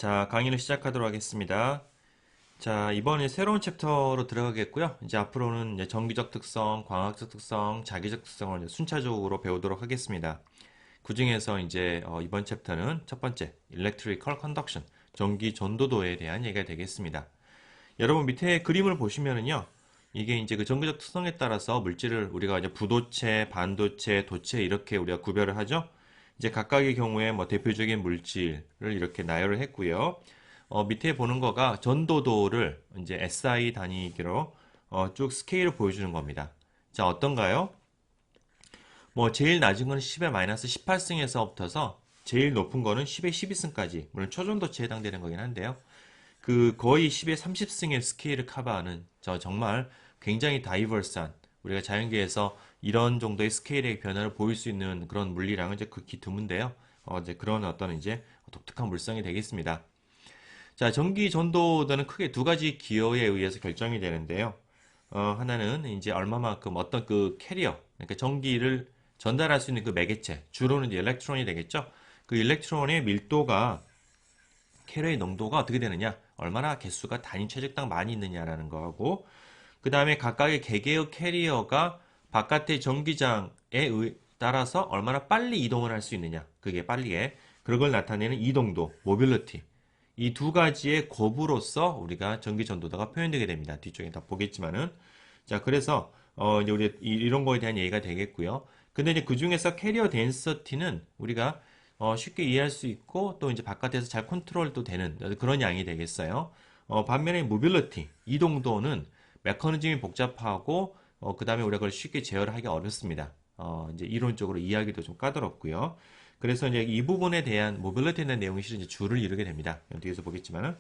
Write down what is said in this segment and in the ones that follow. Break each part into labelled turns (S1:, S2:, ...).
S1: 자, 강의를 시작하도록 하겠습니다. 자, 이번에 새로운 챕터로 들어가겠고요. 이제 앞으로는 이제 정기적 특성, 광학적 특성, 자기적 특성을 이제 순차적으로 배우도록 하겠습니다. 그 중에서 이제 이번 챕터는 첫 번째, Electrical Conduction, 전기 전도도에 대한 얘기가 되겠습니다. 여러분 밑에 그림을 보시면은요, 이게 이제 그 전기적 특성에 따라서 물질을 우리가 이제 부도체, 반도체, 도체 이렇게 우리가 구별을 하죠. 이제 각각의 경우에 뭐 대표적인 물질을 이렇게 나열을 했고요. 밑에 보는 거가 전도도를 이제 SI 단위로 쭉 스케일을 보여주는 겁니다. 자, 어떤가요? 뭐 제일 낮은 거는 10의 마이너스 18승에서부터서 제일 높은 거는 10의 12승까지, 물론 초전도체에 해당되는 거긴 한데요. 그 거의 10의 30승의 스케일을 커버하는 정말 굉장히 다이버스한, 우리가 자연계에서 이런 정도의 스케일의 변화를 보일 수 있는 그런 물리량은 이제 극히 드문데요. 이제 그런 어떤 이제 독특한 물성이 되겠습니다. 자, 전기 전도도는 크게 두 가지 기호에 의해서 결정이 되는데요. 하나는 이제 얼마만큼 어떤 그 캐리어, 그러니까 전기를 전달할 수 있는 그 매개체, 주로는 이제 일렉트론이 되겠죠. 그 일렉트론의 밀도가, 캐리어의 농도가 어떻게 되느냐, 얼마나 개수가 단위 최적당 많이 있느냐라는 거하고, 그 다음에 각각의 개개의 캐리어가 바깥의 전기장에 따라서 얼마나 빨리 이동을 할 수 있느냐, 그게 빨리에 그걸 나타내는 이동도, 모빌리티, 이 두 가지의 곱으로써 우리가 전기 전도도가 표현되게 됩니다. 뒤쪽에 다 보겠지만은. 자, 그래서 이제 우리 이런 거에 대한 얘기가 되겠고요. 근데 이제 그 중에서 캐리어 덴서티는 우리가 쉽게 이해할 수 있고, 또 이제 바깥에서 잘 컨트롤도 되는 그런 양이 되겠어요. 반면에 모빌리티, 이동도는 메커니즘이 복잡하고, 그 다음에 우리가 그걸 쉽게 제어를 하기 어렵습니다. 이제 이론적으로 이해하기도 좀 까다롭고요. 그래서 이제 이 부분에 대한 모빌리티에 대한 내용이 실은 이제 주를 이루게 됩니다. 뒤에서 보겠지만은.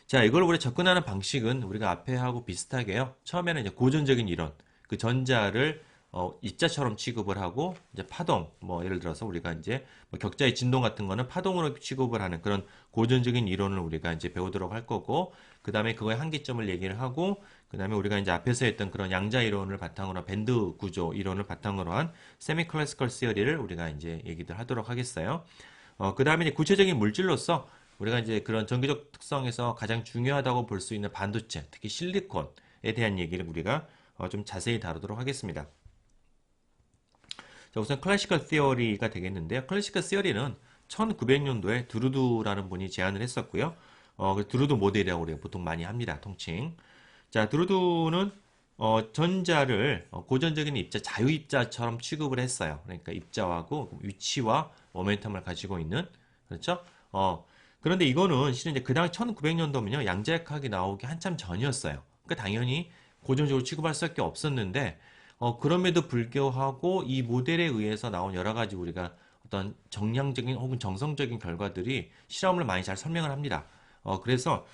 S1: 자, 이걸 우리 접근하는 방식은 우리가 앞에 하고 비슷하게요. 처음에는 이제 고전적인 이론, 그 전자를 입자처럼 취급을 하고, 이제 파동, 뭐 예를 들어서 우리가 이제 뭐 격자의 진동 같은 거는 파동으로 취급을 하는 그런 고전적인 이론을 우리가 이제 배우도록 할 거고, 그 다음에 그거의 한계점을 얘기를 하고, 그 다음에 우리가 이제 앞에서 했던 그런 양자 이론을 바탕으로 한 밴드 구조 이론을 바탕으로 한 세미 클래시컬 시어리를 우리가 이제 얘기들 하도록 하겠어요. 그 다음에 이제 구체적인 물질로서 우리가 이제 그런 전기적 특성에서 가장 중요하다고 볼 수 있는 반도체, 특히 실리콘에 대한 얘기를 우리가 좀 자세히 다루도록 하겠습니다. 자, 우선 클래시컬 시어리가 되겠는데요. 클래시컬 시어리는 1900년도에 드루드라는 분이 제안을 했었고요. 드루드 모델이라고 우리가 보통 많이 합니다. 통칭. 자, 드루드는 전자를 고전적인 입자, 자유입자처럼 취급을 했어요. 그러니까 입자하고 위치와 모멘텀을 가지고 있는, 그렇죠? 그런데 이거는 실은 이제 그 당시 1900년도면요, 양자역학이 나오기 한참 전이었어요. 그러니까 당연히 고전적으로 취급할 수밖에 없었는데, 그럼에도 불구하고 이 모델에 의해서 나온 여러 가지 우리가 어떤 정량적인 혹은 정성적인 결과들이 실험을 많이 잘 설명을 합니다. 그래서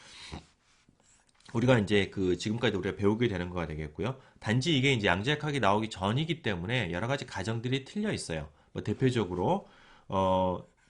S1: 우리가 이제 그 지금까지 우리가 배우게 되는 거가 되겠고요. 단지 이게 이제 양자역학이 나오기 전이기 때문에 여러 가지 가정들이 틀려 있어요. 뭐 대표적으로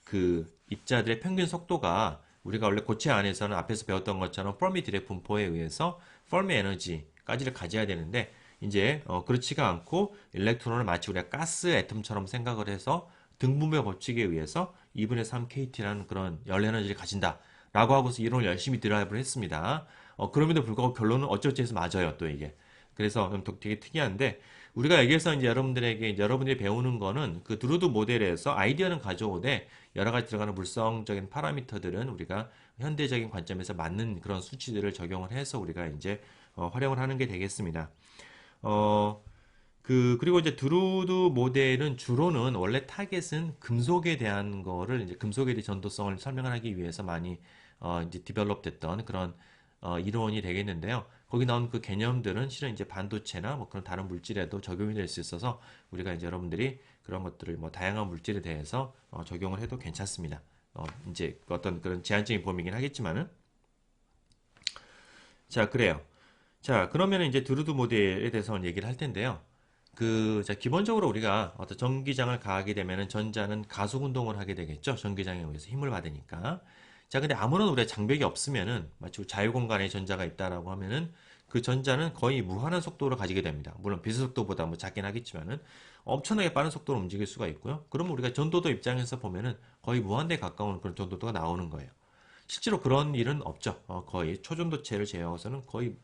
S1: 그 입자들의 평균 속도가 우리가 원래 고체 안에서는 앞에서 배웠던 것처럼 퍼미 디렉 분포에 의해서 퍼미 에너지까지를 가져야 되는데, 이제 그렇지가 않고 일렉트론을 마치 우리가 가스 애텀처럼 생각을 해서 등분배 법칙에 의해서 2분의 3 KT라는 그런 열 에너지를 가진다 라고 하고서 이론을 열심히 드라이브를 했습니다. 그럼에도 불구하고 결론은 어쩌지 해서 맞아요, 또 이게. 그래서 되게 특이한데, 우리가 여기에서 이제 여러분들에게, 이제 여러분들이 배우는 거는 그 드루드 모델에서 아이디어는 가져오되 여러 가지 들어가는 물성적인 파라미터들은 우리가 현대적인 관점에서 맞는 그런 수치들을 적용을 해서 우리가 이제 활용을 하는 게 되겠습니다. 어, 그리고 이제 드루드 모델은 주로는 원래 타겟은 금속에 대한 거를, 이제 금속에 대한 전도성을 설명을 하기 위해서 많이 이제 디벨롭 됐던 그런 이론이 되겠는데요. 거기 나온 그 개념들은 실은 이제 반도체나 뭐 그런 다른 물질에도 적용이 될 수 있어서 우리가 이제 여러분들이 그런 것들을 뭐 다양한 물질에 대해서 적용을 해도 괜찮습니다. 이제 어떤 그런 제한적인 범위이긴 하겠지만은. 자, 그래요. 자, 그러면 이제 드루드 모델에 대해서 얘기를 할 텐데요. 자, 기본적으로 우리가 어떤 전기장을 가하게 되면은 전자는 가속 운동을 하게 되겠죠. 전기장에 의해서 힘을 받으니까. 자, 근데 아무런 우리가 장벽이 없으면은, 마치 자유 공간에 전자가 있다라고 하면은, 그 전자는 거의 무한한 속도를 가지게 됩니다. 물론 빛속도보다 뭐 작긴 하겠지만은 엄청나게 빠른 속도로 움직일 수가 있고요. 그러면 우리가 전도도 입장에서 보면은 거의 무한대에 가까운 그런 전도도가 나오는 거예요. 실제로 그런 일은 없죠. 거의 초전도체를 제외하고서는 거의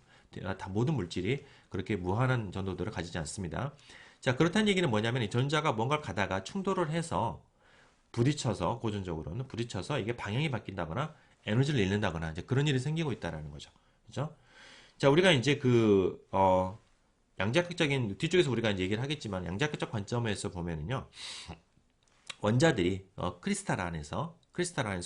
S1: 다 모든 물질이 그렇게 무한한 전도도를 가지지 않습니다. 자, 그렇다는 얘기는 뭐냐면 이 전자가 뭔가를 가다가 충돌을 해서 부딪혀서 고전적으로는 부딪혀서 이게 방향이 바뀐다거나 에너지를 잃는다거나 이제 그런 일이 생기고 있다라는 거죠. 그죠? 자, 우리가 이제 양자역학적인 뒤쪽에서 우리가 이제 얘기를 하겠지만 양자역학적 관점에서 보면은요. 원자들이 크리스탈 안에서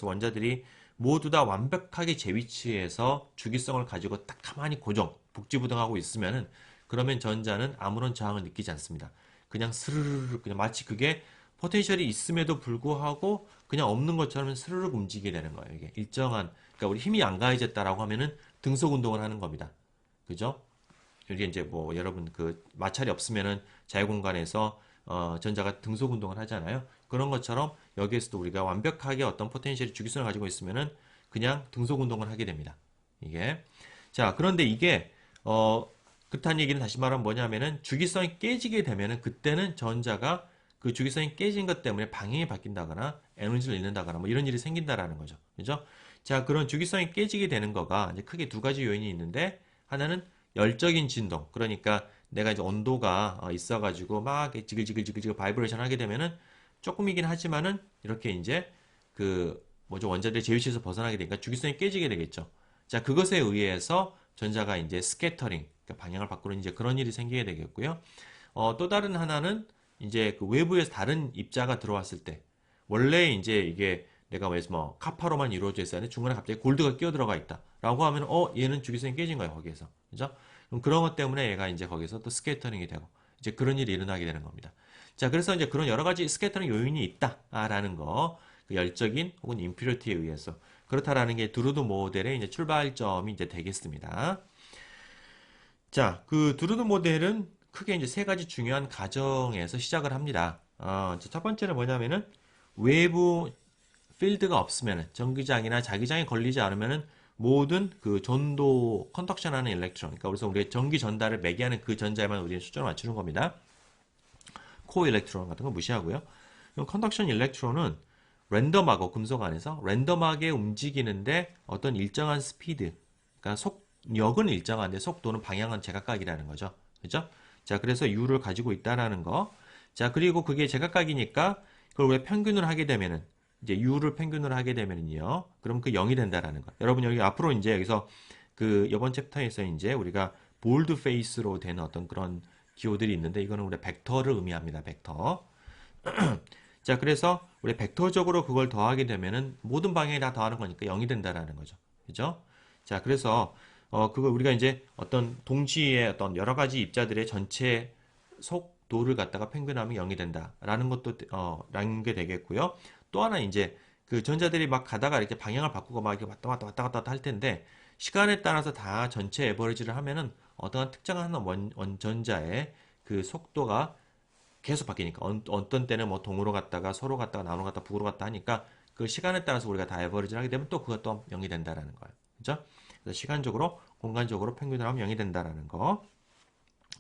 S1: 원자들이 모두 다 완벽하게 제 위치에서 주기성을 가지고 딱 가만히 고정, 복지부등하고 있으면은 그러면 전자는 아무런 저항을 느끼지 않습니다. 그냥 스르르르 그냥 마치 그게 포텐셜이 있음에도 불구하고 그냥 없는 것처럼 스르륵 움직이게 되는 거예요. 이게 일정한 그러니까 우리 힘이 안 가해졌다라고 하면은 등속 운동을 하는 겁니다. 그죠? 이게 이제 뭐 여러분 그 마찰이 없으면은 자유공간에서 전자가 등속 운동을 하잖아요. 그런 것처럼 여기에서도 우리가 완벽하게 어떤 포텐셜이 주기성을 가지고 있으면은 그냥 등속 운동을 하게 됩니다. 이게 자 그런데 이게 그렇다는 얘기는 다시 말하면 뭐냐면은 주기성이 깨지게 되면은 그때는 전자가 그 주기성이 깨진 것 때문에 방향이 바뀐다거나 에너지를 잃는다거나 뭐 이런 일이 생긴다라는 거죠. 그죠? 자, 그런 주기성이 깨지게 되는 거가 이제 크게 두 가지 요인이 있는데 하나는 열적인 진동. 그러니까 내가 이제 온도가 있어가지고 막 지글지글지글 바이브레이션 하게 되면은 조금이긴 하지만은 이렇게 이제 그 뭐죠 원자들이 제위치에서 벗어나게 되니까 주기성이 깨지게 되겠죠. 자, 그것에 의해서 전자가 이제 스캐터링, 그러니까 방향을 바꾸는 이제 그런 일이 생기게 되겠고요. 또 다른 하나는 이제 그 외부에서 다른 입자가 들어왔을 때 원래 이제 이게 내가 뭐 카파로만 이루어져 있었는데 중간에 갑자기 골드가 끼어 들어가 있다라고 하면 얘는 주기성이 깨진 거예요 거기에서 그죠? 그럼 그런 것 때문에 얘가 이제 거기서 또 스캐터링이 되고 이제 그런 일이 일어나게 되는 겁니다. 자 그래서 이제 그런 여러 가지 스캐터링 요인이 있다라는 거, 그 열적인 혹은 임퓨리티에 의해서 그렇다라는 게 드루드 모델의 이제 출발점이 이제 되겠습니다. 자, 그 드루드 모델은 크게 이제 세 가지 중요한 가정에서 시작을 합니다. 첫 번째는 뭐냐면은 외부 필드가 없으면은 전기장이나 자기장이 걸리지 않으면은 모든 그 전도 컨덕션하는 일렉트론, 그러니까 그래서 우리가 전기 전달을 매개하는 그 전자에만 우리는 수준을 맞추는 겁니다. 코 일렉트론 같은 거 무시하고요. 컨덕션 일렉트론은 랜덤하고 금속 안에서 랜덤하게 움직이는데 어떤 일정한 스피드, 그러니까 속력은 일정한데 속도는 방향은 제각각이라는 거죠. 그죠? 자, 그래서 U를 가지고 있다라는 거. 자, 그리고 그게 제각각이니까 그걸 왜 평균을 하게 되면은 이제 U를 평균을 하게 되면은요. 그럼 그 0이 된다라는 거. 여러분 여기 앞으로 이제 여기서 그 이번 챕터에서 이제 우리가 볼드 페이스로 되는 어떤 그런 기호들이 있는데 이거는 우리 벡터를 의미합니다. 벡터. 자, 그래서 우리 벡터적으로 그걸 더하게 되면은 모든 방향이 다 더하는 거니까 0이 된다라는 거죠. 그죠? 자, 그래서 그걸 우리가 이제 어떤 동시에 어떤 여러 가지 입자들의 전체 속도를 갖다가 평균하면 0이 된다라는 것도 라는 게 되겠고요. 또 하나 이제 그 전자들이 막 가다가 이렇게 방향을 바꾸고 막 이렇게 왔다 갔다 할 텐데 시간에 따라서 다 전체 에버리지를 하면은 어떠한 특정한 원전자의 그 속도가 계속 바뀌니까 어떤 때는 뭐 동으로 갔다가 서로 갔다가 남으로 갔다가 북으로 갔다 하니까 그 시간에 따라서 우리가 다 에버리지를 하게 되면 또 그것도 0이 된다라는 거예요. 그죠? 그래서 시간적으로 공간적으로 평균을 하면 0이 된다라는 거가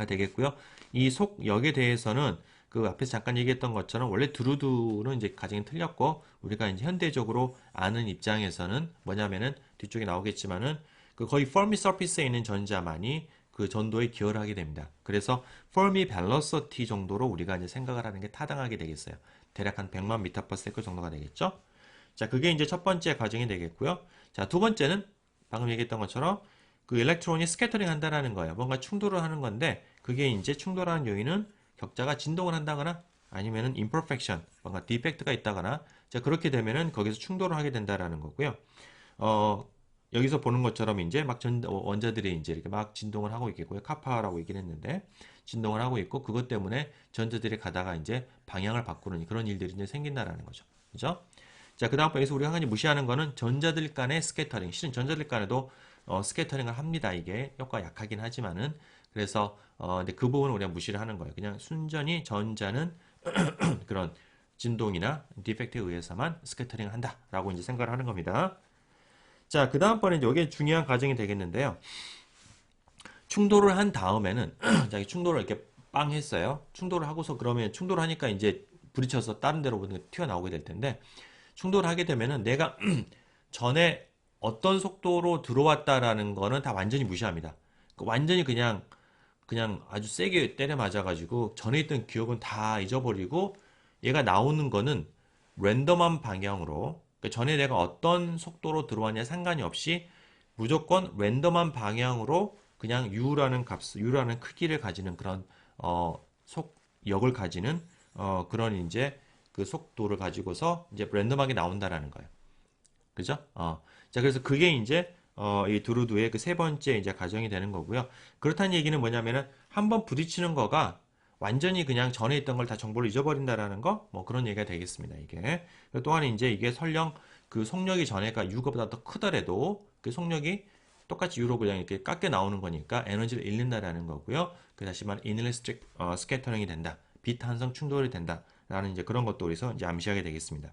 S1: 되겠고요. 이 속력에 대해서는 그 앞에서 잠깐 얘기했던 것처럼 원래 드루드는 이제 가정이 틀렸고 우리가 이제 현대적으로 아는 입장에서는 뭐냐면은 뒤쪽에 나오겠지만은 그 거의 퍼미 서피스에 있는 전자만이 그 전도에 기여를 하게 됩니다. 그래서 퍼미 벨로시티 정도로 우리가 이제 생각을 하는 게 타당하게 되겠어요. 대략 한 100만 미터 퍼 세컨 정도가 되겠죠. 자, 그게 이제 첫 번째 과정이 되겠고요. 자, 두 번째는 방금 얘기했던 것처럼 그 일렉트론이 스캐터링 한다라는 거예요. 뭔가 충돌을 하는 건데 그게 이제 충돌하는 요인은 격자가 진동을 한다거나 아니면은 imperfection, 뭔가 디펙트가 있다거나 자, 그렇게 되면은 거기서 충돌을 하게 된다라는 거고요. 어, 여기서 보는 것처럼 이제 막 원자들이 이제 이렇게 막 진동을 하고 있겠고요. 카파라고 얘기를 했는데 진동을 하고 있고 그것 때문에 전자들이 가다가 이제 방향을 바꾸는 그런 일들이 이제 생긴다라는 거죠. 그죠? 자, 그 다음 여기서 우리가 한 가지 무시하는 거는 전자들 간의 스캐터링. 실은 전자들 간에도 스캐터링을 합니다. 이게 효과가 약하긴 하지만은 그래서 근데 그 부분은 우리가 무시를 하는 거예요. 그냥 순전히 전자는 그런 진동이나 디펙트에 의해서만 스캐터링을 한다라고 이제 생각을 하는 겁니다. 자, 그 다음번에 이제 이게 중요한 과정이 되겠는데요. 충돌을 한 다음에는 자기 충돌을 이렇게 빵 했어요. 충돌을 하고서 그러면 충돌을 하니까 이제 부딪혀서 다른 데로 튀어나오게 될 텐데 충돌을 하게 되면은 내가 전에 어떤 속도로 들어왔다라는 거는 다 완전히 무시합니다. 완전히 그냥 아주 세게 때려 맞아가지고 전에 있던 기억은 다 잊어버리고 얘가 나오는 거는 랜덤한 방향으로 그러니까 전에 내가 어떤 속도로 들어왔냐 상관이 없이 무조건 랜덤한 방향으로 그냥 u라는 값, u라는 크기를 가지는 그런 속력을 가지는 그런 이제 그 속도를 가지고서 이제 랜덤하게 나온다라는 거예요. 그죠? 자, 그래서 그게 이제 이 두루두의 그 세 번째 이제 가정이 되는 거고요. 그렇다는 얘기는 뭐냐면은 한번 부딪히는 거가 완전히 그냥 전에 있던 걸 다 정보를 잊어버린다라는 거, 뭐 그런 얘기가 되겠습니다. 이게 또한 이제 이게 설령 그 속력이 전에가 U보다 더 크더라도 그 속력이 똑같이 U로 그냥 이렇게 깎여 나오는 거니까 에너지를 잃는다라는 거고요. 그 다시 말해 inelastic 스캐터링이 된다, 비탄성 충돌이 된다라는 이제 그런 것도 우리서 이제 암시하게 되겠습니다.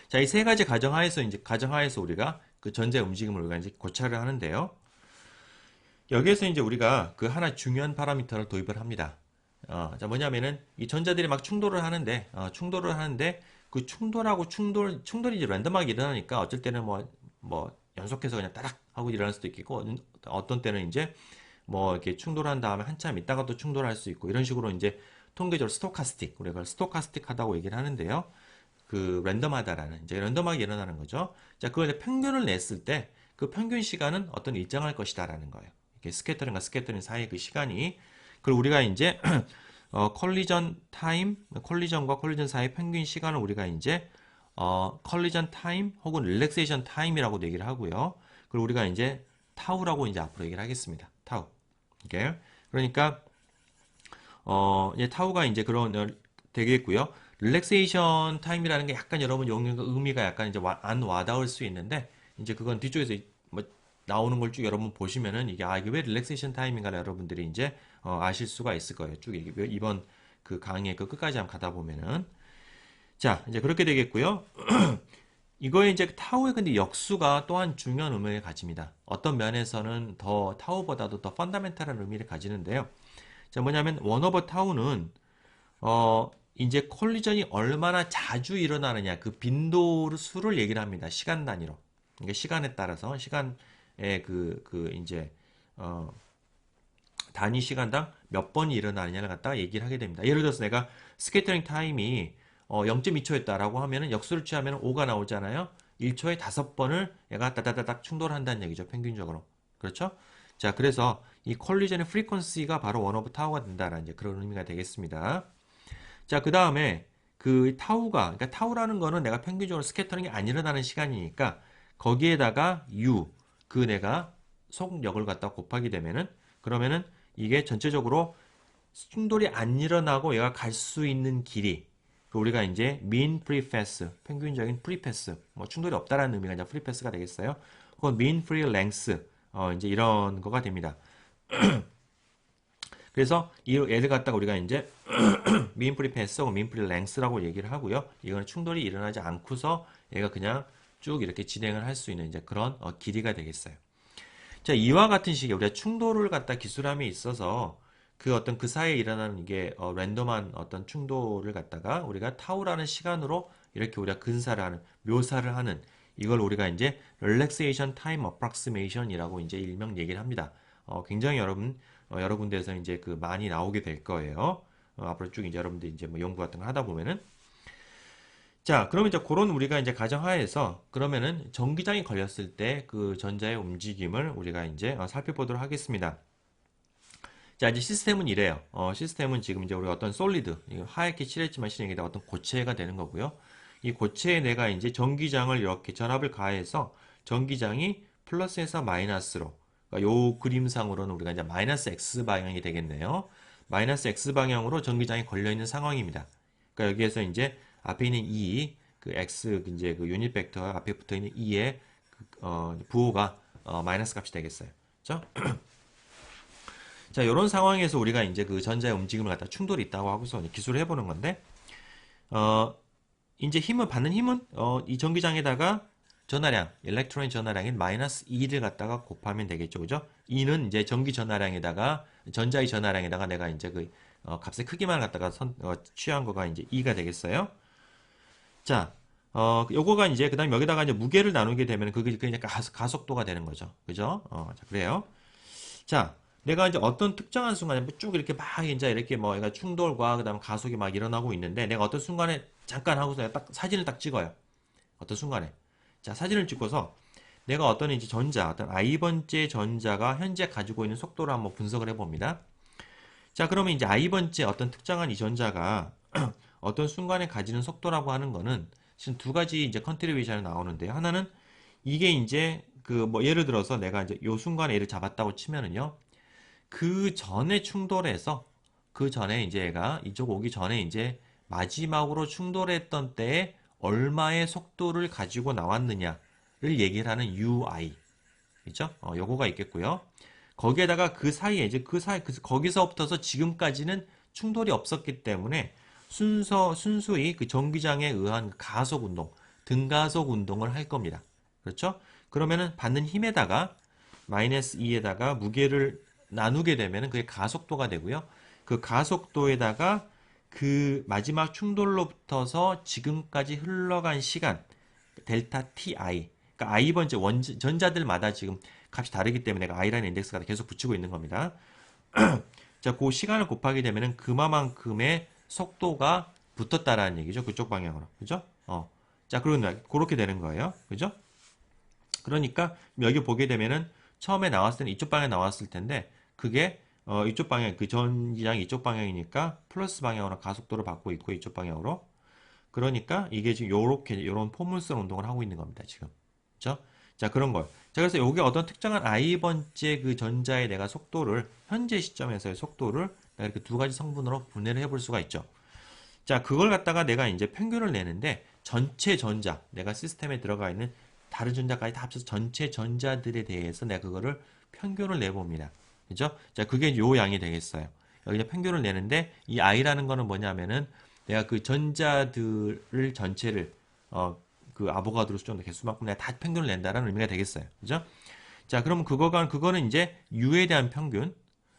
S1: 자, 이 세 가지 가정하에서 우리가 그 전자의 움직임을 우리가 이제 고찰을 하는데요. 여기에서 이제 우리가 그 하나 중요한 파라미터를 도입을 합니다. 자, 뭐냐면은 이 전자들이 막 충돌을 하는데 그 충돌이 이제 랜덤하게 일어나니까 어쩔 때는 뭐 연속해서 그냥 따락 하고 일어날 수도 있겠고 어떤 때는 이제 뭐 이렇게 충돌한 다음에 한참 있다가 또 충돌할 수 있고 이런 식으로 이제 통계적으로 우리가 그걸 스토카스틱하다고 얘기를 하는데요. 그 랜덤하다라는 이제 랜덤하게 일어나는 거죠. 자, 그걸 이제 평균을 냈을 때 그 평균 시간은 어떤 일정할 것이다라는 거예요. 이게 스캐터링과 스캐터링 사이의 그 시간이 그걸 우리가 이제 콜리전과 콜리전 사이의 평균 시간을 우리가 이제 콜리전 타임 혹은 릴렉세이션 타임이라고 얘기를 하고요. 그리고 우리가 이제 타우라고 이제 앞으로 얘기를 하겠습니다. 타우. 이게 그러니까 이제 타우가 이제 그런 되겠고요. 릴렉세이션 타임이라는 게 약간 여러분 용어가 의미가 약간 이제 안 와닿을 수 있는데 이제 그건 뒤쪽에서 뭐 나오는 걸 쭉 여러분 보시면은 이게 왜 릴렉세이션 타임인가 여러분들이 이제 아실 수가 있을 거예요. 쭉 이번 그 강의 그 끝까지 한번 가다 보면은 자 이제 그렇게 되겠고요. 이거에 이제 타우의 근데 역수가 또한 중요한 의미를 가집니다. 어떤 면에서는 더 타우보다도 더 펀더멘탈한 의미를 가지는데요. 자 뭐냐면 원 오버 타우는 이제 콜리전이 얼마나 자주 일어나느냐 그 빈도 수를 얘기를 합니다. 시간 단위로. 그러니까 시간에 따라서 시간의 이제 단위 시간당 몇 번이 일어나느냐를 갖다가 얘기를 하게 됩니다. 예를 들어서 내가 스케이터링 타임이 0.2초였다라고 하면은 역수를 취하면 5가 나오잖아요. 1초에 5번을 얘가 따다다닥 충돌한다는 얘기죠. 평균적으로. 그렇죠? 자, 그래서 이 콜리전의 프리퀀시가 바로 원 오브 타워가 된다라는 이제 그런 의미가 되겠습니다. 자, 그 다음에 그 그러니까 타우라는 거는 내가 평균적으로 스캐터링이 안 일어나는 시간이니까 거기에다가 U, 내가 속력을 갖다 곱하게 되면은 그러면은 이게 전체적으로 충돌이 안 일어나고 얘가 갈 수 있는 길이 우리가 이제 mean free path, 평균적인 free path, 뭐 충돌이 없다라는 의미가 이제 free path가 되겠어요. 혹은 mean free length, 이제 이런 거가 됩니다. 그래서 이 얘를 갖다가 우리가 이제 mean free path 혹은 mean free length라고 얘기를 하고요. 이거는 충돌이 일어나지 않고서 얘가 그냥 쭉 이렇게 진행을 할 수 있는 이제 그런 길이가 되겠어요. 자, 이와 같은 식의 우리가 충돌을 갖다 기술함에 있어서 그 어떤 그 사이에 일어나는 이게 랜덤한 어떤 충돌을 갖다가 우리가 타우라는 시간으로 이렇게 우리가 묘사를 하는 이걸 우리가 이제 relaxation time approximation이라고 이제 일명 얘기를 합니다. 굉장히 여러 군데에서 이제 그 많이 나오게 될 거예요. 앞으로 쭉 이제 여러분들 이제 뭐 연구 같은 거 하다 보면은 자, 그러면 이제 그런 우리가 이제 가정하에서 그러면은 전기장이 걸렸을 때 그 전자의 움직임을 우리가 이제 살펴보도록 하겠습니다. 자, 이제 시스템은 이래요. 시스템은 지금 이제 우리가 어떤 솔리드, 하얗게 칠했지만 실행이다 어떤 고체가 되는 거고요. 이 고체에 내가 이제 전기장을 이렇게 전압을 가해서 전기장이 플러스에서 마이너스로, 그러니까 요 그림상으로는 우리가 이제 마이너스 X 방향이 되겠네요. 마이너스 X 방향으로 전기장이 걸려 있는 상황입니다. 그러니까 여기에서 이제 앞에 있는 E, 그 X 이제 그 유닛 벡터 앞에 붙어 있는 E의 부호가 마이너스 값이 되겠어요. 그렇죠? 자, 이런 상황에서 우리가 이제 그 전자의 움직임을 갖다 충돌이 있다고 하고서 기술을 해보는 건데, 이제 받는 힘은, 이 전기장에다가 전하량, 일렉트론의 전하량인 마이너스 2를 갖다가 곱하면 되겠죠. 그죠? 2는 이제 전기 전하량에다가, 전자의 전하량에다가 내가 이제 값의 크기만 갖다가 취한 거가 이제 2가 되겠어요. 자, 요거가 이제, 그 다음에 여기다가 이제 무게를 나누게 되면 그게 그냥 가속도가 되는 거죠. 그죠? 자, 그래요. 자, 내가 이제 어떤 특정한 순간에 쭉 이렇게 막 이제 이렇게 뭐 얘가 충돌과 그다음 가속이 막 일어나고 있는데 내가 어떤 순간에 잠깐 하고서 딱 사진을 딱 찍어요. 어떤 순간에. 자, 사진을 찍고서 내가 어떤 이제 어떤 i번째 전자가 현재 가지고 있는 속도를 한번 분석을 해봅니다. 자, 그러면 이제 i번째 어떤 특정한 이 전자가 어떤 순간에 가지는 속도라고 하는 거는 지금 두 가지 이제 컨트리뷰션이 나오는데요. 하나는 이게 이제 그 뭐 예를 들어서 내가 이제 요 순간에 얘를 잡았다고 치면은요. 그 전에 충돌해서 그 전에 이제 얘가 이쪽 오기 전에 이제 마지막으로 충돌했던 때에 얼마의 속도를 가지고 나왔느냐를 얘기를 하는 UI. 그죠? 요거가 있겠고요. 거기에다가 그 사이에 이제 거기서부터서 지금까지는 충돌이 없었기 때문에 순수히 그 전기장에 의한 가속 운동, 등가속 운동을 할 겁니다. 그렇죠? 그러면은 받는 힘에다가 마이너스 2에다가 무게를 나누게 되면은 그게 가속도가 되고요. 그 가속도에다가 그 마지막 충돌로부터서 지금까지 흘러간 시간 델타 ti. 그러니까 i번째 전자들마다 지금 값이 다르기 때문에 내가 i라는 인덱스가 계속 붙이고 있는 겁니다. 자, 그 시간을 곱하게 되면은 그만큼의 속도가 붙었다라는 얘기죠. 그쪽 방향으로. 그죠? 자, 그렇게 되는 거예요. 그죠? 그러니까 여기 보게 되면은 처음에 나왔을 때는 이쪽 방향에 나왔을 텐데 그게 이쪽 방향 그 전기장이 이쪽 방향이니까 플러스 방향으로 가속도를 받고 있고 이쪽 방향으로 그러니까 이게 지금 요런 포물선 운동을 하고 있는 겁니다 지금. 그죠? 자, 그런 걸. 자, 그래서 요게 어떤 특정한 i번째 그 전자의 내가 속도를 현재 시점에서의 속도를 내가 이렇게 두 가지 성분으로 분해를 해볼 수가 있죠. 자, 그걸 갖다가 내가 이제 평균을 내는데 전체 전자, 내가 시스템에 들어가 있는 다른 전자까지 다 합쳐서 전체 전자들에 대해서 내가 그거를 평균을 내봅니다. 그죠? 자, 그게 요 양이 되겠어요. 여기 이제 평균을 내는데 이 i라는 거는 뭐냐면은 내가 그 전자들을 전체를 그 아보가드로 수정된 개수만큼 내가 다 평균을 낸다라는 의미가 되겠어요. 그죠? 자, 그러면 그거는 이제 U에 대한 평균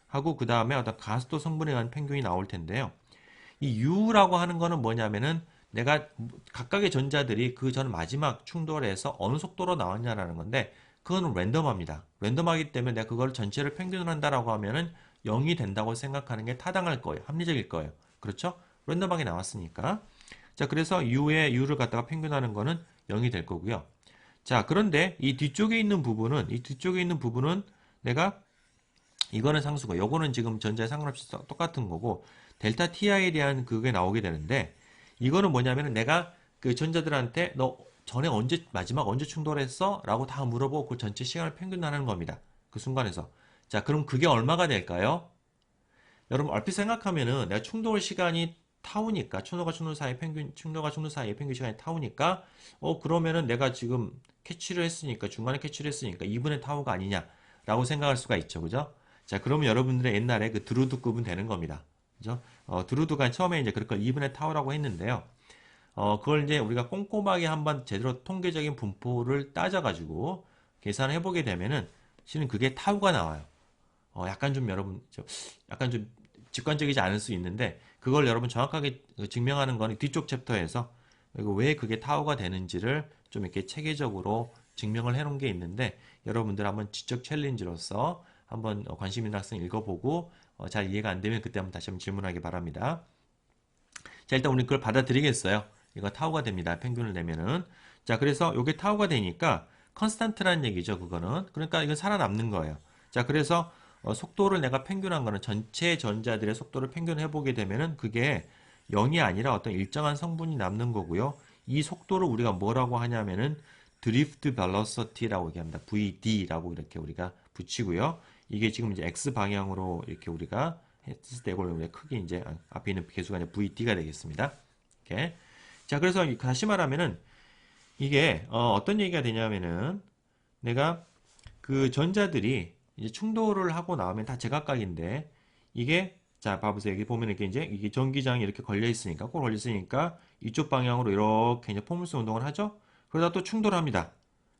S1: 하고 그 다음에 어떤 가속도 성분에 대한 평균이 나올 텐데요. 이 U라고 하는 거는 뭐냐면은 내가 각각의 전자들이 그 전 마지막 충돌에서 어느 속도로 나왔냐라는 건데 그거는 랜덤합니다. 랜덤하기 때문에 내가 그걸 전체를 평균을 한다라고 하면은 0이 된다고 생각하는 게 타당할 거예요. 합리적일 거예요. 그렇죠? 랜덤하게 나왔으니까. 자, 그래서 U를 갖다가 평균하는 거는 0이 될 거고요. 자, 그런데 이 뒤쪽에 있는 부분은 내가 이거는 상수고, 요거는 지금 전자에 상관없이 똑같은 거고, 델타 ti에 대한 그게 나오게 되는데, 이거는 뭐냐면은 내가 그 전자들한테 너 전에 마지막 언제 충돌했어? 라고 다 물어보고 그 전체 시간을 평균하는 겁니다. 그 순간에서. 자, 그럼 그게 얼마가 될까요? 여러분, 얼핏 생각하면은 내가 충돌 시간이 타우니까, 충돌과 충돌 사이의 평균 시간이 타우니까, 그러면은 내가 지금 중간에 캐치를 했으니까 2분의 타우가 아니냐라고 생각할 수가 있죠. 그죠? 자, 그러면 여러분들의 옛날에 그 드루드급은 되는 겁니다. 그죠? 드루드가 처음에 이제 그걸 2분의 타우라고 했는데요. 그걸 이제 우리가 꼼꼼하게 한번 제대로 통계적인 분포를 따져가지고 계산을 해보게 되면은 실은 그게 타우가 나와요. 약간 좀 약간 좀 직관적이지 않을 수 있는데 그걸 여러분 정확하게 증명하는 거는 뒤쪽 챕터에서 그리고 왜 그게 타우가 되는지를 좀 이렇게 체계적으로 증명을 해놓은 게 있는데 여러분들 한번 지적 챌린지로서 한번 관심 있는 학생 읽어보고 잘 이해가 안 되면 그때 한번 다시 한번 질문하기 바랍니다. 자, 일단 우리 그걸 받아들이겠어요. 이거 타우가 됩니다. 평균을 내면은. 자, 그래서 이게 타우가 되니까 컨스탄트라는 얘기죠. 그거는. 그러니까 이건 살아남는 거예요. 자, 그래서 속도를 내가 평균한 거는 전체 전자들의 속도를 평균해 보게 되면은 그게 0이 아니라 어떤 일정한 성분이 남는 거고요. 이 속도를 우리가 뭐라고 하냐면은 드리프트 벨로시티라고 얘기합니다. VD라고 이렇게 우리가 붙이고요. 이게 지금 이제 X 방향으로 이렇게 우리가 했을 때 이걸 우리가 크게 이제 앞에 있는 개수가 이제 VD가 되겠습니다. 이렇게. 자, 그래서 다시 말하면은 이게 어떤 얘기가 되냐면은 내가 그 전자들이 이제 충돌을 하고 나오면 다 제각각인데 이게 자 봐보세요. 여기 보면 이렇게 이게 전기장이 이렇게 걸려 있으니까 꼭 걸려 있으니까 이쪽 방향으로 이렇게 이제 포물선 운동을 하죠. 그러다 또 충돌합니다.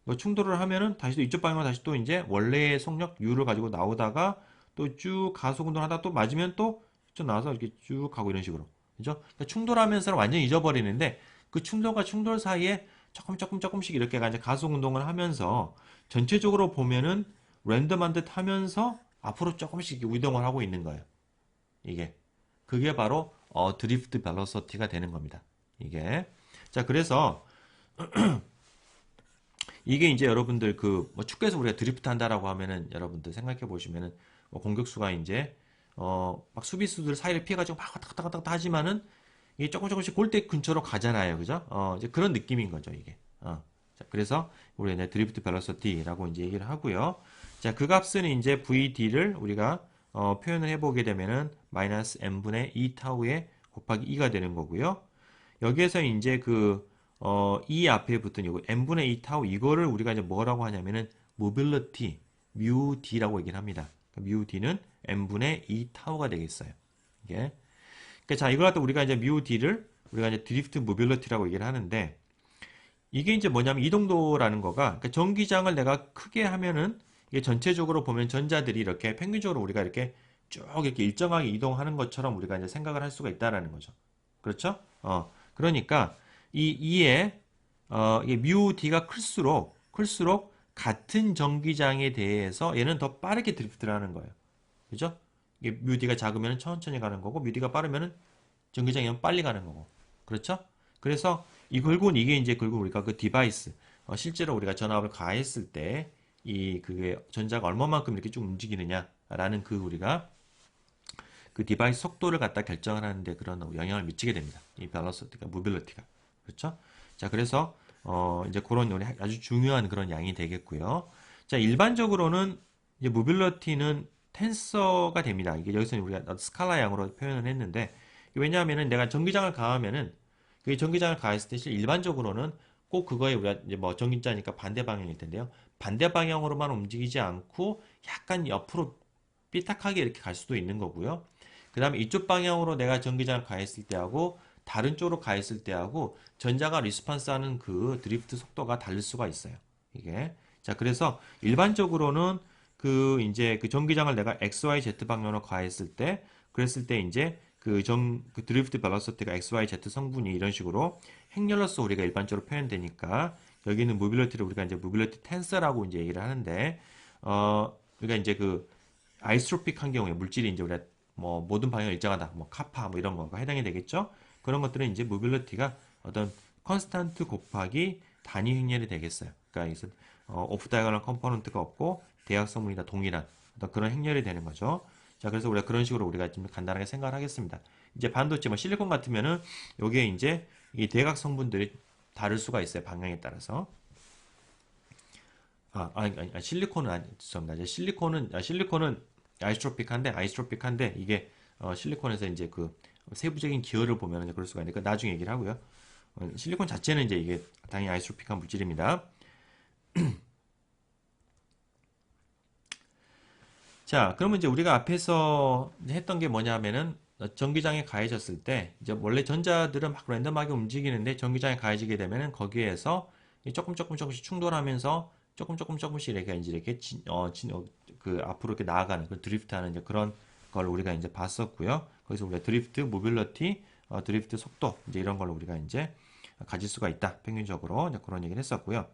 S1: 뭐 충돌을 하면은 다시 또 이쪽 방향으로 다시 또 이제 원래의 속력 U를 가지고 나오다가 또 쭉 가속 운동을 하다 또 맞으면 또 쭉 나와서 이렇게 쭉 가고 이런 식으로. 그죠? 그러니까 충돌하면서는 완전히 잊어버리는데 그 충돌과 충돌 사이에 조금씩 이렇게 이제 가속 운동을 하면서 전체적으로 보면은 랜덤한 듯 하면서 앞으로 조금씩 이동을 하고 있는 거예요. 이게. 그게 바로 드리프트 벨로시티가 되는 겁니다. 이게. 자, 그래서 이게 이제 여러분들 그 뭐 축구에서 우리가 드리프트 한다라고 하면은 여러분들 생각해 보시면은 뭐 공격수가 이제 막 수비수들 사이를 피해가지고 막 왔다 갔다 갔다 하지만은 이게 조금씩 골대 근처로 가잖아요, 그죠? 이제 그런 느낌인 거죠, 이게. 자, 그래서 우리 이제 드리프트 벨로시티라고 이제 얘기를 하고요. 자, 그 값은 이제 VD를 우리가 표현을 해보게 되면은 마이너스 n분의 2 타우에 곱하기 2가 되는 거고요. 여기에서 이제 이 앞에 붙은 이거 n분의 2 타우 이거를 우리가 이제 뭐라고 하냐면은 mobility mu d라고 얘기를 합니다. 그러니까 mu d는 n분의 2 타우가 되겠어요. 이게. 그러니까 자, 이걸 갖다 우리가 이제 mu d를 우리가 이제 드리프트 모빌리티라고 얘기를 하는데 이게 이제 뭐냐면 이동도라는 거가 그러니까 전기장을 내가 크게 하면은 이게 전체적으로 보면 전자들이 이렇게 평균적으로 우리가 이렇게 쭉 이렇게 일정하게 이동하는 것처럼 우리가 이제 생각을 할 수가 있다라는 거죠. 그렇죠? 그러니까 이게 뮤 d가 클수록 같은 전기장에 대해서 얘는 더 빠르게 드리프트를 하는 거예요. 그죠? 이게 뮤 d가 작으면 천천히 가는 거고 뮤 d가 빠르면 전기장이 빨리 가는 거고. 그렇죠? 그래서 결국은 이게 이제 결국 우리가 그 디바이스 실제로 우리가 전압을 가했을 때 이 그게 전자가 얼마만큼 이렇게 좀 움직이느냐라는 그 우리가 그 디바이스 속도를 갖다 결정을 하는데 그런 영향을 미치게 됩니다. 이 밸런스가 모빌리티가. 그렇죠? 자, 그래서 이제 그런 우리 아주 중요한 그런 양이 되겠고요. 자, 일반적으로는 이제 모빌리티는 텐서가 됩니다. 이게 여기서 우리가 스칼라 양으로 표현을 했는데 왜냐하면은 내가 전기장을 가하면은 그 전기장을 가했을 때 일반적으로는 꼭 그거에 우리가 이제 뭐 전기자니까 반대 방향일 텐데요. 반대 방향으로만 움직이지 않고 약간 옆으로 삐딱하게 이렇게 갈 수도 있는 거고요. 그 다음에 이쪽 방향으로 내가 전기장을 가했을 때하고 다른 쪽으로 가했을 때하고 전자가 리스판스 하는 그 드리프트 속도가 다를 수가 있어요. 이게. 자, 그래서 일반적으로는 이제 그 전기장을 내가 XYZ 방향으로 가했을 때, 그랬을 때 이제 그 드리프트 벨로시티가 XYZ 성분이 이런 식으로 행렬로서 우리가 일반적으로 표현되니까 여기는 모빌리티를 우리가 이제 모빌리티 텐서라고 이제 얘기를 하는데, 우리가 이제 아이스트로픽한 경우에 물질이 이제 우리가 뭐 모든 방향을 일정하다, 뭐 카파 뭐 이런 거가 해당이 되겠죠. 그런 것들은 이제 모빌리티가 어떤 컨스탄트 곱하기 단위 행렬이 되겠어요. 그러니까 이것은 오프 다이거널 컴포넌트가 없고 대각 성분이 다 동일한 어떤 그런 행렬이 되는 거죠. 자, 그래서 우리가 그런 식으로 우리가 좀 간단하게 생각을 하겠습니다. 이제 반도체, 뭐 실리콘 같으면은 여기에 이제 이 대각 성분들이 다를 수가 있어요. 방향에 따라서. 실리콘은 죄송합니다. 이제 실리콘은 아이스트로픽한데 이게 실리콘에서 이제 그 세부적인 기호를 보면 그럴 수가 있는데 나중에 얘기를 하고요. 실리콘 자체는 이제 이게 당연히 아이스트로픽한 물질입니다. 자, 그러면 이제 우리가 앞에서 했던 게 뭐냐면은 전기장에 가해졌을 때 이제 원래 전자들은 막 랜덤하게 움직이는데 전기장에 가해지게 되면은 거기에서 조금씩 충돌하면서 조금씩 이렇게 이제 이렇게 그 앞으로 이렇게 나아가는 그 드리프트하는 이제 그런 걸 우리가 이제 봤었고요. 거기서 우리가 드리프트, 모빌리티, 드리프트 속도 이제 이런 걸 우리가 이제 가질 수가 있다. 평균적으로 이제 그런 얘기를 했었고요.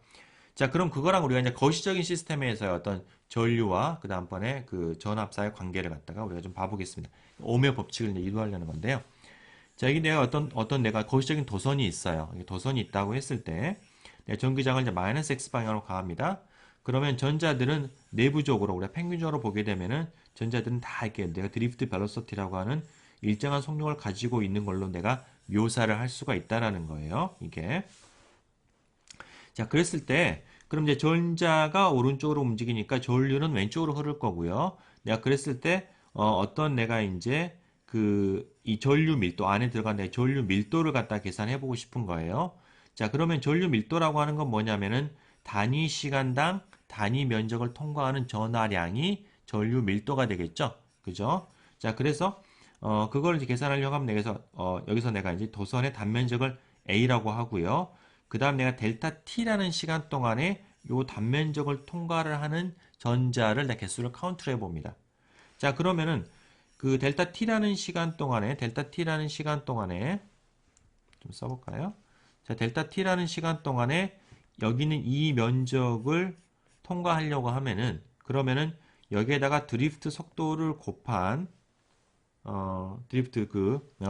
S1: 자, 그럼 그거랑 우리가 이제 거시적인 시스템에서의 어떤 전류와 그 다음번에 그 전압사의 관계를 갖다가 우리가 좀 봐보겠습니다. 오음의 법칙을 이제 이루하려는 건데요. 자, 여기 내가 어떤 내가 거시적인 도선이 있어요. 도선이 있다고 했을 때, 내가 전기장을 이제 마이너스 X 방향으로 가합니다. 그러면 전자들은 내부적으로, 우리가 평균적으로 보게 되면은 전자들은 다 이렇게 내가 드리프트 벨로시티라고 하는 일정한 속력을 가지고 있는 걸로 내가 묘사를 할 수가 있다라는 거예요. 이게. 자, 그랬을 때, 그럼 이제 전자가 오른쪽으로 움직이니까 전류는 왼쪽으로 흐를 거고요. 내가 그랬을 때, 어떤 내가 이제 이 전류 밀도 안에 들어간 내 전류 밀도를 갖다 계산해 보고 싶은 거예요. 자, 그러면 전류 밀도라고 하는 건 뭐냐면은 단위 시간당 단위 면적을 통과하는 전하량이 전류 밀도가 되겠죠. 그죠? 자, 그래서 그걸 이제 계산하려고 하면 여기서 내가 이제 도선의 단면적을 A라고 하고요. 그 다음 내가 델타 T라는 시간 동안에 요 단면적을 통과를 하는 전자를 내 개수를 카운트를 해봅니다. 자, 그러면은 그 델타 t라는 시간 동안에 좀 써볼까요? 자, 델타 t라는 시간 동안에 여기는 이 면적을 통과하려고 하면은 그러면은 여기에다가 드리프트 속도를 곱한 드리프트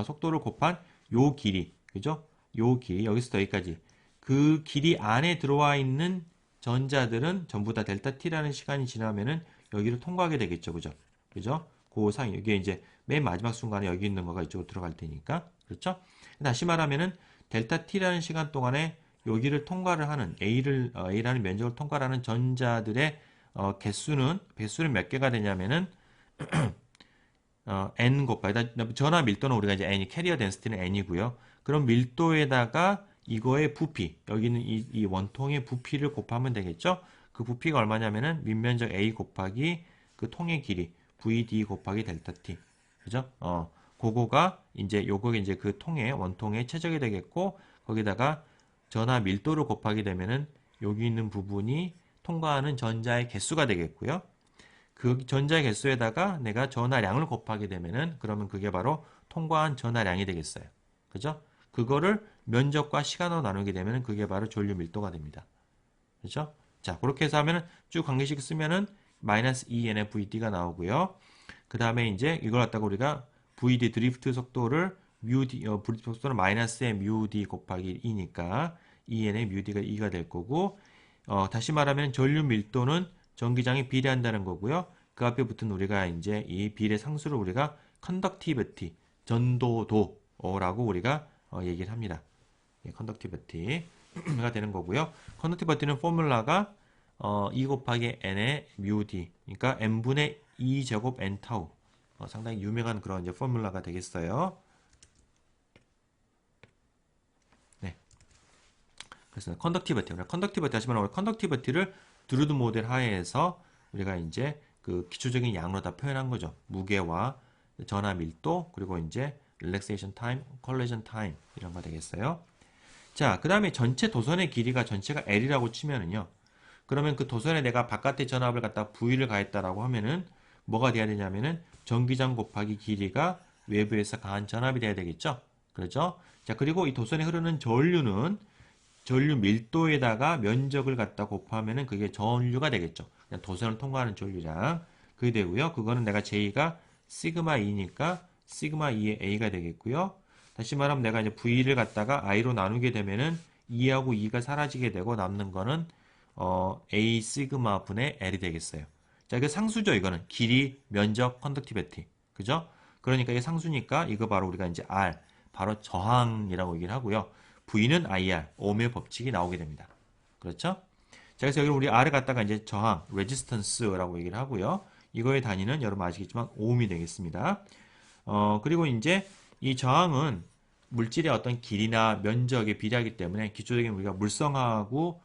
S1: 속도를 곱한 요 길이, 그죠? 요 길이 여기서 여기까지 그 길이 안에 들어와 있는 전자들은 전부 다 델타 t라는 시간이 지나면은 여기를 통과하게 되겠죠, 그죠? 그죠? 그 상 이게 이제 맨 마지막 순간에 여기 있는 거가 이쪽으로 들어갈 테니까, 그렇죠? 다시 말하면은 델타 t라는 시간 동안에 여기를 통과를 하는 A라는 면적을 통과하는 전자들의 개수는 몇 개가 되냐면은 n 곱하기 전하 밀도는 우리가 이제 n이 캐리어 덴시티는 n이고요. 그럼 밀도에다가 이거의 부피 여기는 이 원통의 부피를 곱하면 되겠죠. 그 부피가 얼마냐면은 밑면적 a 곱하기 그 통의 길이 vd 곱하기 델타 t, 그죠? 그거가 이제 요거 이제 그 통의 원통의 최적이 되겠고 거기다가 전하 밀도를 곱하게 되면은 여기 있는 부분이 통과하는 전자의 개수가 되겠고요. 그 전자의 개수에다가 내가 전하량을 곱하게 되면은 그러면 그게 바로 통과한 전하량이 되겠어요. 그죠? 그거를 면적과 시간으로 나누게 되면은 그게 바로 전류 밀도가 됩니다. 그죠? 자, 그렇게 해서 하면은 쭉 관계식 쓰면은 마이너스 2NFVD가 나오고요. 그 다음에 이제 이걸 갖다가 우리가 VD 드리프트 속도를 드리프트 속도는 마이너스의 뮤D 곱하기 2니까 2N의 뮤D가 2가 될 거고 다시 말하면 전류 밀도는 전기장에 비례한다는 거고요. 그 앞에 붙은 우리가 이제 이 비례 상수를 우리가 컨덕티비티, 전도도라고 우리가 얘기를 합니다. 컨덕티비티가 되는 거고요. 컨덕티비티는 포뮬라가 2 곱하기 n의 뮤d, 그러니까 n분의 2제곱 n 타우. 상당히 유명한 그런 이제 포뮬라가 되겠어요. 네. 그래서 컨덕티비티 다시 말하면 컨덕티비티를 드루드 모델 하에서 우리가 이제 그 기초적인 양으로 다 표현한 거죠. 무게와 전하 밀도 그리고 이제 릴렉세이션 타임, 컬리전 타임 이런 거 되겠어요. 자, 그 다음에 전체 도선의 길이가 전체가 L이라고 치면은요. 그러면 그 도선에 내가 바깥에 전압을 갖다 V를 가했다라고 하면은 뭐가 돼야 되냐면은 전기장 곱하기 길이가 외부에서 가한 전압이 돼야 되겠죠. 그렇죠? 자, 그리고 이 도선에 흐르는 전류는 전류 밀도에다가 면적을 갖다 곱하면은 그게 전류가 되겠죠. 그냥 도선을 통과하는 전류량. 그게 되고요. 그거는 내가 J가 시그마 E니까 시그마 E의 A가 되겠고요. 다시 말하면 내가 이제 V를 갖다가 I로 나누게 되면은 E하고 E가 사라지게 되고 남는 거는 A 시그마 분의 L이 되겠어요. 자, 이거 상수죠. 이거는 길이, 면적, 컨덕티비티. 그죠? 그러니까 이게 상수니까 이거 바로 우리가 이제 R, 바로 저항이라고 얘기를 하고요. V는 IR, ohm의 법칙이 나오게 됩니다. 그렇죠? 자, 그래서 여기 우리 R을 갖다가 이제 저항, 레지스턴스라고 얘기를 하고요. 이거의 단위는 여러분 아시겠지만 ohm이 되겠습니다. 그리고 이제 이 저항은 물질의 어떤 길이나 면적에 비례하기 때문에 기초적인 우리가 물성하고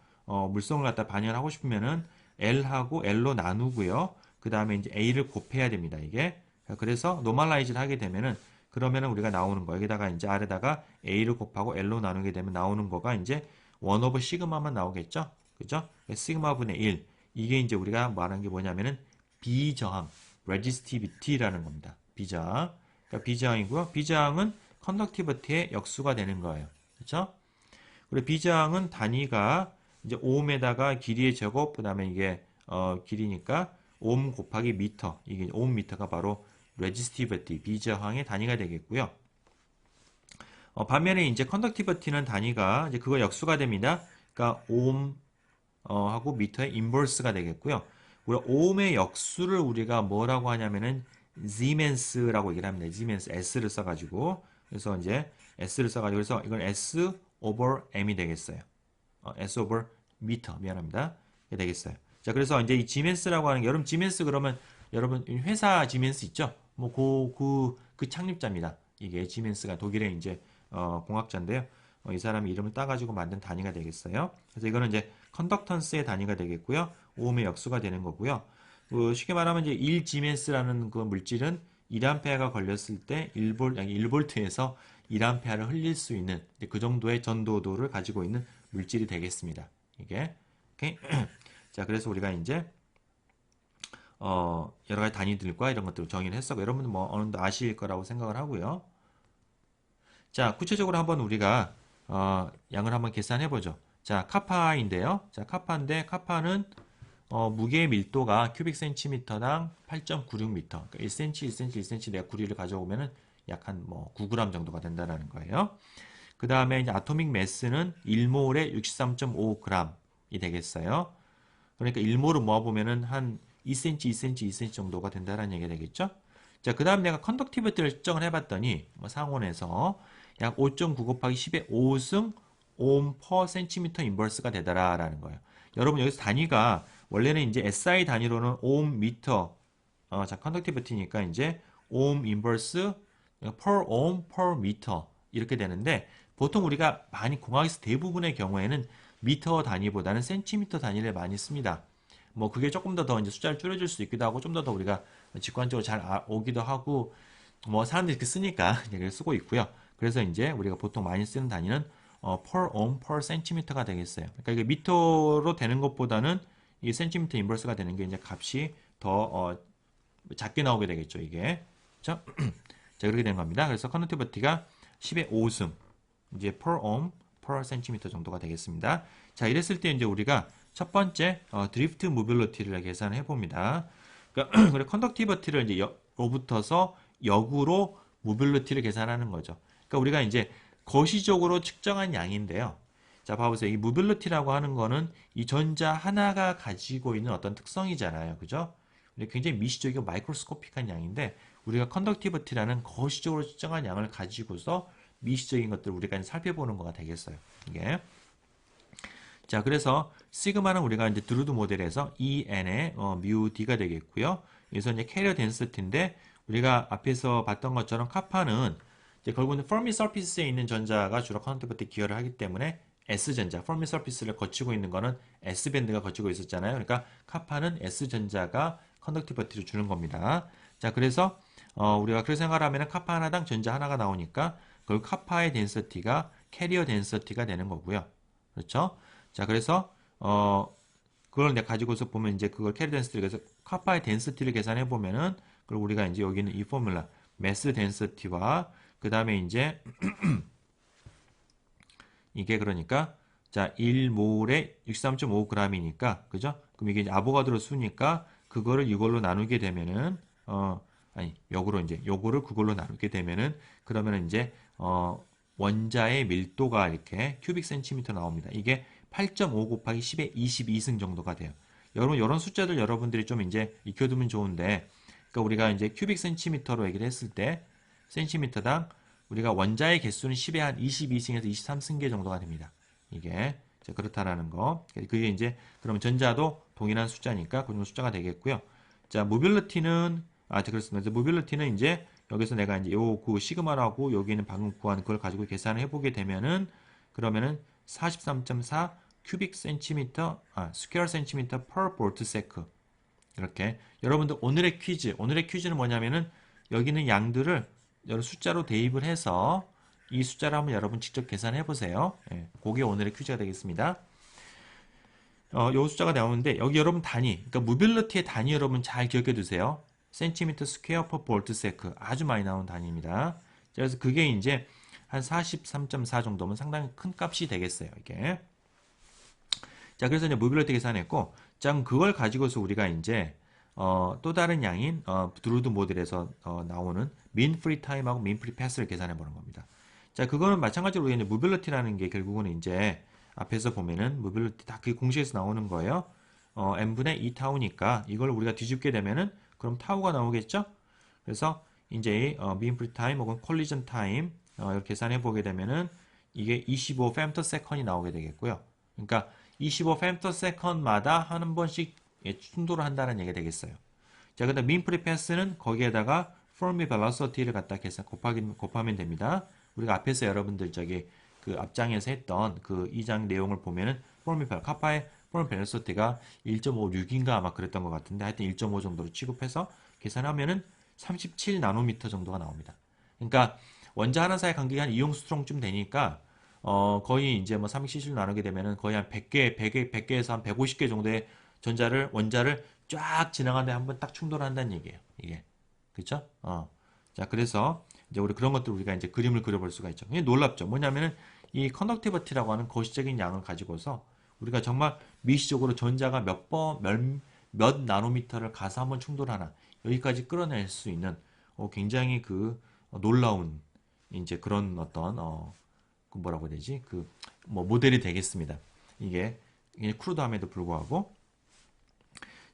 S1: 물성을 갖다 반영을 하고 싶으면은 L하고 L로 나누고요. 그 다음에 이제 A를 곱해야 됩니다. 이게. 그래서 노멀라이즈를 하게 되면은 그러면은 우리가 나오는 거 여기다가 이제 R에다가 A를 곱하고 L로 나누게 되면 나오는 거가 이제 1 오버 시그마만 나오겠죠. 그죠? 시그마 분의 1. 이게 이제 우리가 말하는 게 뭐냐면은 비저항, resistivity라는 겁니다. 비저항. 그러니까 비저항이고요. 비저항은 컨덕티비티의 역수가 되는 거예요. 그렇죠? 그리고 비저항은 단위가 이제 ohm에다가 길이의 제곱, 그다음에 이게 길이니까 ohm 곱하기 미터. 이게 ohm 미터가 바로 resistivity, 비저항의 단위가 되겠고요. 반면에 이제 컨덕티비티는 단위가 이제 그거 역수가 됩니다. 그러니까 ohm 하고 미터의 인버스가 되겠고요. 우리가 ohm의 역수를 우리가 뭐라고 하냐면은 Siemens라고 얘기를 합니다. Siemens S를 써가지고 그래서 이제 S를 써가지고 그래서 이건 S over M이 되겠어요. S over 미터 미안합니다. 이게 되겠어요. 자, 그래서 이제 이 지멘스라고 하는 게 여러분 지멘스 그러면 여러분 회사 지멘스 있죠? 뭐 그 창립자입니다. 이게 지멘스가 독일의 이제 공학자인데요. 이 사람이 이름을 따가지고 만든 단위가 되겠어요. 그래서 이거는 이제 컨덕턴스의 단위가 되겠고요. 오음의 역수가 되는 거고요. 쉽게 말하면 이제 1지멘스라는 그 물질은 1A가 걸렸을 때 1볼트에서 1A를 흘릴 수 있는 그 정도의 전도도를 가지고 있는 물질이 되겠습니다. 이게. 오케이? 자, 그래서 우리가 이제 여러 가지 단위들과 이런 것들을 정의를 했었고, 여러분들 뭐 어느 정도 아실 거라고 생각을 하고요. 자, 구체적으로 한번 우리가 양을 한번 계산해 보죠. 자, 카파인데요. 자, 카파인데 카파는 무게의 밀도가 큐빅 센티미터당 8.96m. 그러니까 1cm, 1cm, 1cm 내가 구리를 가져오면은 약 한 뭐 9g 정도가 된다는 거예요. 그 다음에 이제 아토믹 매스는 1몰에 63.5g이 되겠어요. 그러니까 1몰을 모아보면은 한 2cm, 2cm, 2cm 정도가 된다는 얘기가 되겠죠. 자, 그 다음 내가 컨덕티비티를 측정을 해봤더니 뭐 상온에서 약 5.9 곱하기 10의 5승 오hm per centimeter inverse가 되더라라는 거예요. 여러분 여기서 단위가 원래는 이제 SI 단위로는 ohm 미터 자 컨덕티비티니까 이제 ohm inverse per ohm per meter 이렇게 되는데 보통 우리가 많이 공학에서 대부분의 경우에는 미터 단위보다는 센티미터 단위를 많이 씁니다. 뭐 그게 조금 더 이제 숫자를 줄여줄 수 있기도 하고 좀 더 우리가 직관적으로 잘 오기도 하고 뭐 사람들이 이렇게 쓰니까 이렇게 쓰고 있고요. 그래서 이제 우리가 보통 많이 쓰는 단위는 per ohm per centimeter가 되겠어요. 그러니까 이게 미터로 되는 것보다는 이 센티미터 인버스가 되는 게 이제 값이 더 작게 나오게 되겠죠. 이게 자, 자 그렇게 되는 겁니다. 그래서 컨덕티비티가 10의 5승 이제 per ohm per centimeter 정도가 되겠습니다. 자 이랬을 때 이제 우리가 첫 번째 드리프트 모빌리티를 계산해 봅니다. 그러니까 그래 컨덕티비티를 이제 로부터서 역으로 모빌리티를 계산하는 거죠. 그러니까 우리가 이제 거시적으로 측정한 양인데요. 자, 봐보세요. 이 모빌리티라고 하는 거는 이 전자 하나가 가지고 있는 어떤 특성이잖아요. 그죠? 근데 굉장히 미시적이고 마이크로스코픽한 양인데 우리가 컨덕티비티라는 거시적으로 측정한 양을 가지고서 미시적인 것들을 우리가 살펴보는 거가 되겠어요. 이게. 자, 그래서 시그마는 우리가 이제 드루드 모델에서 EN의 뮤 D가 되겠고요. 그래서 이제 캐리어 덴시티인데 우리가 앞에서 봤던 것처럼 카파는 이제 결국은 퍼미 서피스에 있는 전자가 주로 컨덕티비티 기여를 하기 때문에 S전자, 퍼미 서피스를 거치고 있는 거는 S밴드가 거치고 있었잖아요. 그러니까 카파는 S전자가 컨덕티비티를 주는 겁니다. 자, 그래서 우리가 그렇게 생각하면 카파 하나당 전자 하나가 나오니까 그 카파의 덴시티가 캐리어 덴시티가 되는 거고요. 그렇죠? 자, 그래서 그걸 내가 가지고서 보면 이제 그걸 캐리 덴시티를 그래서 카파의 덴시티를 계산해 보면은 그리고 우리가 이제 여기는 이 포뮬라 매스 덴시티와 그 다음에 이제 이게 그러니까 자 1몰에 63.5g이니까 그죠? 그럼 이게 이제 아보가드로 수니까 그거를 이걸로 나누게 되면은 아니 역으로 이제 요거를 그걸로 나누게 되면은 그러면은 이제 원자의 밀도가 이렇게 큐빅 센티미터 나옵니다. 이게 8.5 곱하기 10의 22승 정도가 돼요. 여러분 이런 숫자들 여러분들이 좀 이제 익혀두면 좋은데 그러니까 우리가 이제 큐빅 센티미터로 얘기를 했을 때 센티미터당 우리가 원자의 개수는 10의 한 22승에서 23승계 정도가 됩니다. 이게 그렇다라는 거. 그게 이제 그러면 전자도 동일한 숫자니까 그 정도 숫자가 되겠고요. 자, 모빌리티는 그렇습니다. 모빌리티는 이제 여기서 내가 이제 요 그 시그마라고 여기는 방금 구한 그걸 가지고 계산을 해보게 되면은 그러면은 43.4 큐빅 센티미터 스퀘어 센티미터 per 볼트 세크 이렇게 여러분들 오늘의 퀴즈는 뭐냐면은 여기 있는 양들을 여러 숫자로 대입을 해서 이 숫자를 한번 여러분 직접 계산해 보세요. 예, 그게 오늘의 퀴즈가 되겠습니다. 요 숫자가 나오는데 여기 여러분 단위, 그러니까 모빌리티의 단위 여러분 잘 기억해 두세요. 센티미터 스퀘어 퍼 볼트 세크 아주 많이 나오는 단위입니다. 그래서 그게 이제 한 43.4 정도면 상당히 큰 값이 되겠어요. 이게. 자, 그래서 이제 모빌리티 계산했고, 자, 그럼 그걸 가지고서 우리가 이제 또 다른 양인 드루드 모델에서 나오는 민 프리 타임하고 민 프리 패스를 계산해 보는 겁니다. 자, 그거는 마찬가지로 이제 모빌리티라는 게 결국은 이제 앞에서 보면은 모빌리티 다 그 공식에서 나오는 거예요. n분의 2 타우니까 이걸 우리가 뒤집게 되면은 그럼 타우가 나오겠죠? 그래서 이제 민 프리 타임 혹은 콜리전 타임 이렇게 계산해 보게 되면은 이게 25 femto second이 나오게 되겠고요. 그러니까 25 femto second마다 한 번씩 충돌을 한다는 얘기가 되겠어요. 자, 그다음 민 프리 패스는 거기에다가 Fermi velocity를 갖다 계산 곱하면 됩니다. 우리가 앞에서 여러분들 저기 그 앞장에서 했던 그 2장 내용을 보면은 카파의 Fermi velocity가 1.56인가 아마 그랬던 것 같은데 하여튼 1.5 정도로 취급해서 계산하면은 37 나노미터 정도가 나옵니다. 그러니까 원자 하나 사이 간격이 한 2옹스트롱쯤 되니까 거의 이제 뭐 370 나누게 되면은 거의 한 100개에서 한 150개 정도의 원자를 쫙 지나가는데 한번 딱 충돌한다는 얘기예요. 이게. 그쵸? 자, 그래서 이제 우리 그런 것들 우리가 이제 그림을 그려볼 수가 있죠. 이게 놀랍죠. 뭐냐면은 이 컨덕티비티라고 하는 거시적인 양을 가지고서 우리가 정말 미시적으로 전자가 몇 나노미터를 가서 한번 충돌하나 여기까지 끌어낼 수 있는 굉장히 놀라운 이제 그런 어떤 그 뭐라고 해야 되지? 뭐 모델이 되겠습니다. 이게 크루드함에도 불구하고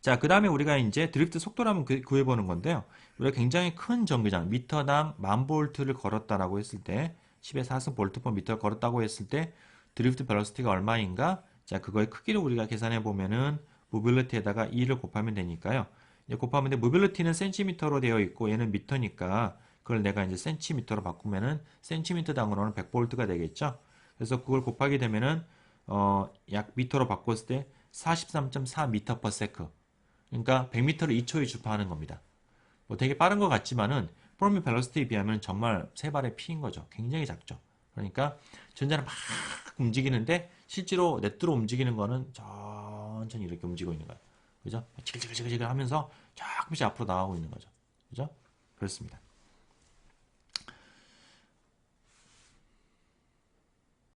S1: 자, 그 다음에 우리가 이제 드리프트 속도를 한번 구해보는 건데요. 우리가 굉장히 큰 전기장, 미터당 1000볼트를 걸었다라고 했을 때, 10의 4승 볼트 퍼 미터를 걸었다고 했을 때, 드리프트 벨로시티가 얼마인가? 자, 그거의 크기를 우리가 계산해 보면은, 모빌리티에다가 2를 곱하면 되니까요. 이제 곱하면 돼. 모빌리티는 센티미터로 되어 있고, 얘는 미터니까, 그걸 내가 이제 센티미터로 바꾸면은, 센티미터당으로는 100볼트가 되겠죠? 그래서 그걸 곱하게 되면은, 약 미터로 바꿨을 때, 43.4미터 퍼 세크. 그러니까 100m를 2초에 주파하는 겁니다. 뭐 되게 빠른 것 같지만은 프로미 벨로시티에 비하면 정말 세 발의 피인 거죠. 굉장히 작죠. 그러니까 전자는 막 움직이는데 실제로 넷으로 움직이는 거는 천천히 이렇게 움직이고 있는 거예요. 그죠? 지글지글지글 하면서 조금씩 앞으로 나가고 있는 거죠. 그죠? 그렇습니다.